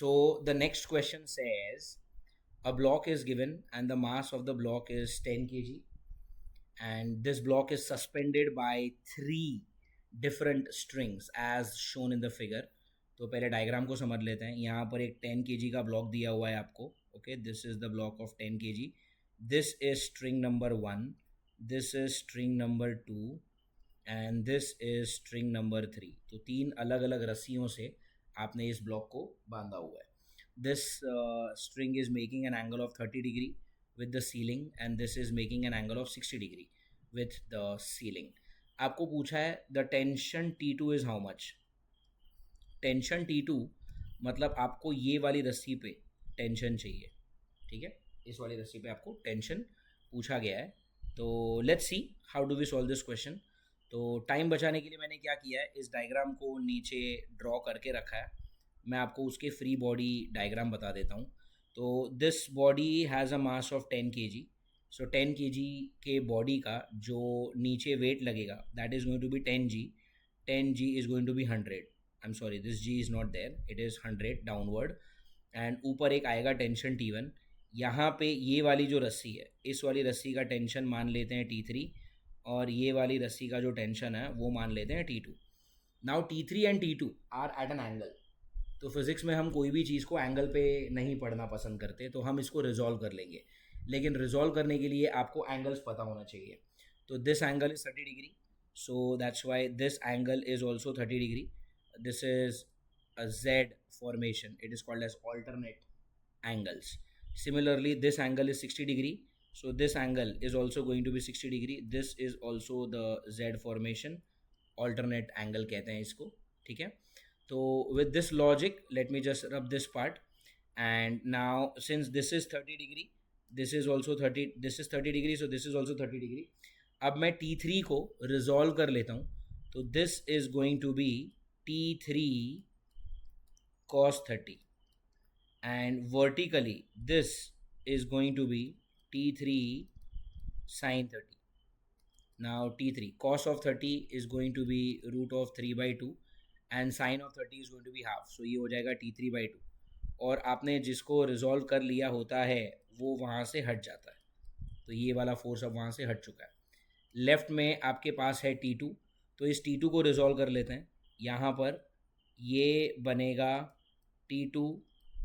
So the next question says a block is given and the mass of the block is 10 kg and this block is suspended by three different strings as shown in the figure. तो पहले diagram को समझ लेते हैं. यहाँ पर एक 10 kg का ब्लॉक दिया हुआ है आपको. Okay, this is the block of 10 kg. This is string number 1, this is string number 2 and this is string number 3. तो तीन अलग अलग रस्सियों से आपने इस ब्लॉक को बांधा हुआ है. This string is making an angle of 30 degree with the ceiling and this is making an angle of 60 degree with the ceiling. आपको पूछा है the tension T2 is how much. Tension T2 मतलब आपको ये वाली रस्सी पे टेंशन चाहिए. ठीक है, इस वाली रस्सी पे आपको टेंशन पूछा गया है. तो let's see how do we solve this question. तो टाइम बचाने के लिए मैंने क्या किया है, इस डायग्राम को नीचे ड्रॉ करके रखा है. मैं आपको उसके फ्री बॉडी डायग्राम बता देता हूँ. तो this body has a mass of 10 kg. So 10 kg के बॉडी का जो नीचे वेट लगेगा that is going to be 10 g. 10 g is going to be 100. I am sorry, this g is not there, it is 100 downward. And ऊपर एक आएगा tension T1. यहाँ पे ये वाली जो रस्सी है, इस वाली रस्सी का टेंशन मान लेते हैं T3 और ये वाली रस्सी का जो टेंशन है वो मान लेते हैं T2. Now T3 and T2 are at an angle. तो फिज़िक्स में हम कोई भी चीज़ को एंगल पे नहीं पढ़ना पसंद करते, तो हम इसको रिजॉल्व कर लेंगे. लेकिन रिजॉल्व करने के लिए आपको एंगल्स पता होना चाहिए. तो this angle is 30 degree, so that's why this angle is also 30 degree. This is a Z formation. It is called as alternate angles. Similarly, this angle is 60 degree. So this angle is also going to be 60 degree. This is also the Z formation. Alternate angle कहते हैं इसको. ठीक है. So with this logic, let me just rub this part. And now since this is 30 degree, this is also 30. This is 30 degree. So this is also 30 degree. अब मैं T3 को resolve कर लेता हूँ. तो this is going to be T3 cos 30 and vertically this is going to be T3 sin 30. Now T3 cos of 30 is going to be root of 3 by 2 and sin of 30 is going to be half. So ये हो जाएगा T3 by 2. और आपने जिसको resolve कर लिया होता है वो वहाँ से हट जाता है. तो ये वाला फोर्स अब वहाँ से हट चुका है. लेफ्ट में आपके पास है T2. तो इस T2 को रिजॉल्व कर लेते हैं. यहाँ पर ये बनेगा T2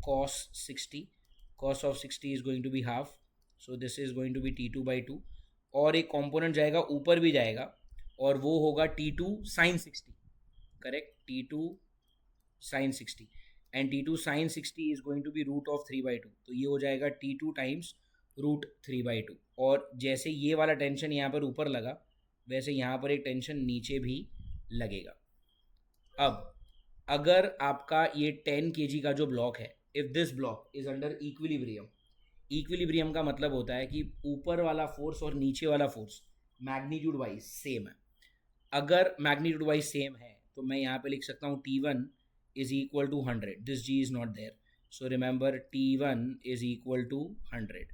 cos 60. Cos of 60 is going to be half. So this is going to be T2 by 2. और एक कंपोनेंट जाएगा ऊपर भी जाएगा और वो होगा T2 sin 60. Correct, T2 sin 60 and T2 sin 60 is going to be root of 3 by 2. तो ये हो जाएगा T2 times root 3 by 2. और जैसे ये वाला टेंशन यहाँ पर ऊपर लगा वैसे यहाँ पर एक टेंशन नीचे भी लगेगा. अब अगर आपका ये 10 kg का जो ब्लॉक है, if this block is under equilibrium. Equilibrium का मतलब होता है कि ऊपर वाला फोर्स और नीचे वाला फोर्स मैग्नीट्यूड वाइज सेम है. अगर मैग्नीट्यूड वाइज सेम है तो मैं यहाँ पे लिख सकता हूँ T1 is equal to 100. This G is not there, so remember T1 is equal to 100.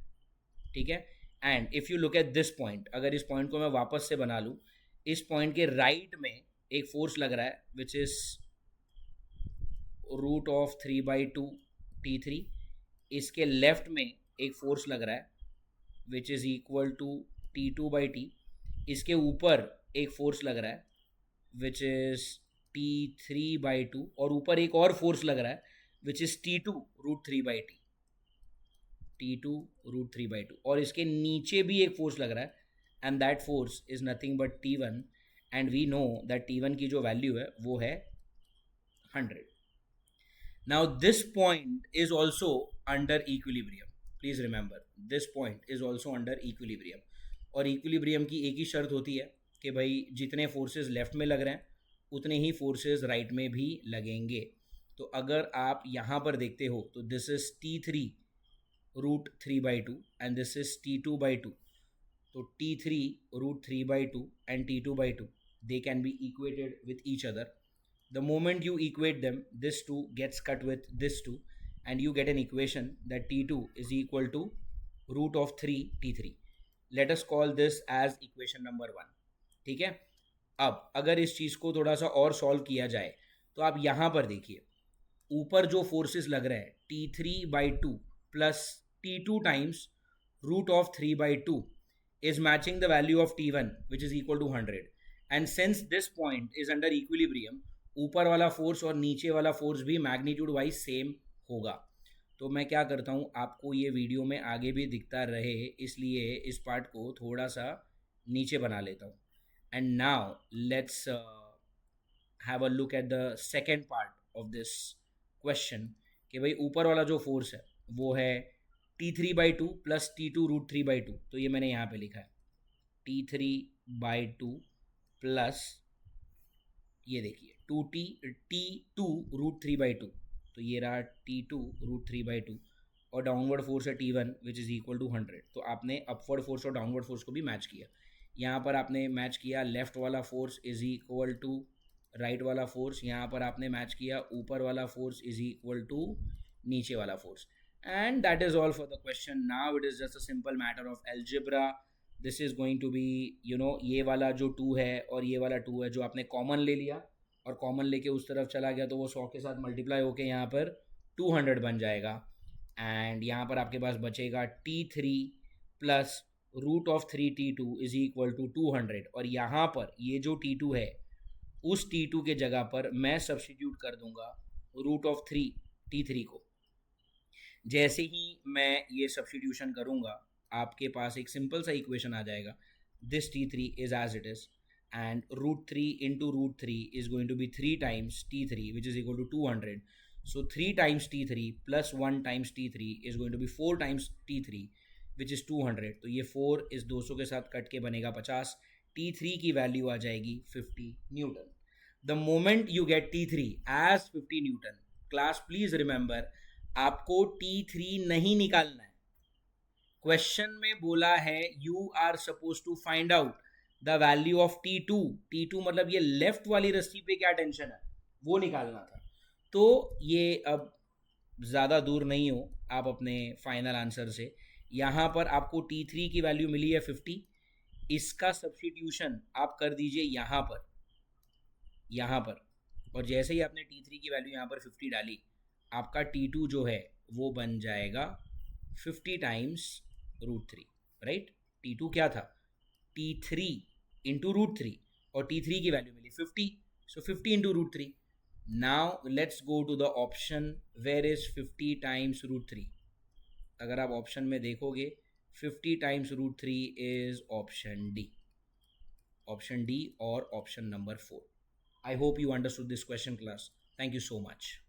ठीक है. And if you look at this point, अगर इस पॉइंट को मैं वापस से बना लूँ, इस पॉइंट के राइट में एक फोर्स लग रहा है which is root of 3 by 2 T3. इसके लेफ्ट में एक फोर्स लग रहा है which is equal to T2 by T. इसके ऊपर एक फोर्स लग रहा है विच इज़ T3 बाई 2 और ऊपर एक और फोर्स लग रहा है which is T2 root 3 by T. T2 root 3 by 2 और इसके नीचे भी एक फोर्स लग रहा है and that force is nothing but T1 and we know that T1 की जो वैल्यू है वो है 100. Now this point is also under equilibrium. Please remember this point is also under equilibrium. और equilibrium की एक ही शर्त होती है कि भाई जितने फोर्सेस लेफ्ट में लग रहे हैं उतने ही फोर्सेस राइट में भी लगेंगे. तो अगर आप यहाँ पर देखते हो तो this is T3 root 3 by 2 and this is T2 by 2. तो T3 root 3 by 2 and T2 by 2 they can be equated with each other. The moment you equate them, this 2 gets cut with this 2 and you get an equation that T2 is equal to root of 3 T3. Let us call this as equation number 1. ठीक है. अब अगर इस चीज़ को थोड़ा सा और solve किया जाए तो आप यहाँ पर देखिए ऊपर जो फोर्सेस लग रहे हैं T3/2 plus T2 times root of 3/2 is matching the value of T1 which is equal to 100, and since this point is under equilibrium, ऊपर वाला फोर्स और नीचे वाला फोर्स भी मैग्नीट्यूड वाइज सेम होगा। तो मैं क्या करता हूँ, आपको ये वीडियो में आगे भी दिखता रहे इसलिए इस पार्ट को थोड़ा सा नीचे बना लेता हूँ। And now let's have a look at the second part of this question कि भाई ऊपर वाला जो फोर्स है वो है T3/2 प्लस T2√3/2। तो ये मैंने यहाँ पे लिखा है T3/2 प्लस ये देखिए T2√3/2। तो ये रहा T2√3/2 और डाउनवर्ड फोर्स है T1 which is equal to 100। तो आपने अपवर्ड फोर्स और डाउनवर्ड फोर्स को भी मैच किया। यहाँ पर आपने मैच किया लेफ्ट वाला force is equal to right वाला फोर्स, यहाँ पर आपने मैच किया ऊपर वाला फोर्स इज इक्वल टू नीचे वाला force. And that is all for the question. Now it is just a simple matter of algebra. This is going to be ये वाला जो 2 है और ये वाला 2 है जो आपने कॉमन ले लिया और कॉमन लेके उस तरफ चला गया तो वो 100 के साथ मल्टीप्लाई होके यहाँ पर 200 बन जाएगा। एंड यहाँ पर आपके पास बचेगा T3 plus root of 3T2 is equal to 200। और यहाँ पर ये जो T2 है उस T2 के जगह पर मैं सब्स्टिट्यूट कर दूंगा रूट ऑफ 3T3 को। जैसे ही मैं ये सब्स्टिट्यूशन करूंगा आपके पास एक सिंपल सा इक्वेशन आ जाएगा। This T3 is as it is and √3 into √3 is going to be 3 times T3 which is equal to 200. So 3 times T3 plus 1 times T3 is going to be 4 times T3 which is 200. तो ये 4 इस 200 के साथ cut के बनेगा 50। T3 की value आ जाएगी 50 newton. The moment you get T3 as 50 newton, class please remember आपको T3 नहीं निकालना है। क्वेश्चन में बोला है you are supposed to find out the value of T2। T2 मतलब ये लेफ्ट वाली रस्सी पे क्या टेंशन है वो निकालना था। तो ये अब ज़्यादा दूर नहीं हो आप अपने फाइनल आंसर से। यहाँ पर आपको T3 की वैल्यू मिली है 50, इसका सब्स्टिट्यूशन आप कर दीजिए यहाँ पर और जैसे ही आपने T3 की वैल्यू यहाँ पर 50 डाली आपका T2 जो है वो बन जाएगा 50 टाइम्स √3, राइट। T2 क्या था T3 इंटू √3 और T3 की वैल्यू मिली 50, so 50 into √3। Now let's go to the option where is 50 times √3। अगर आप ऑप्शन में देखोगे 50 टाइम्स √3 इज ऑप्शन डी और option number 4। I hope you understood this question, class. Thank you so much.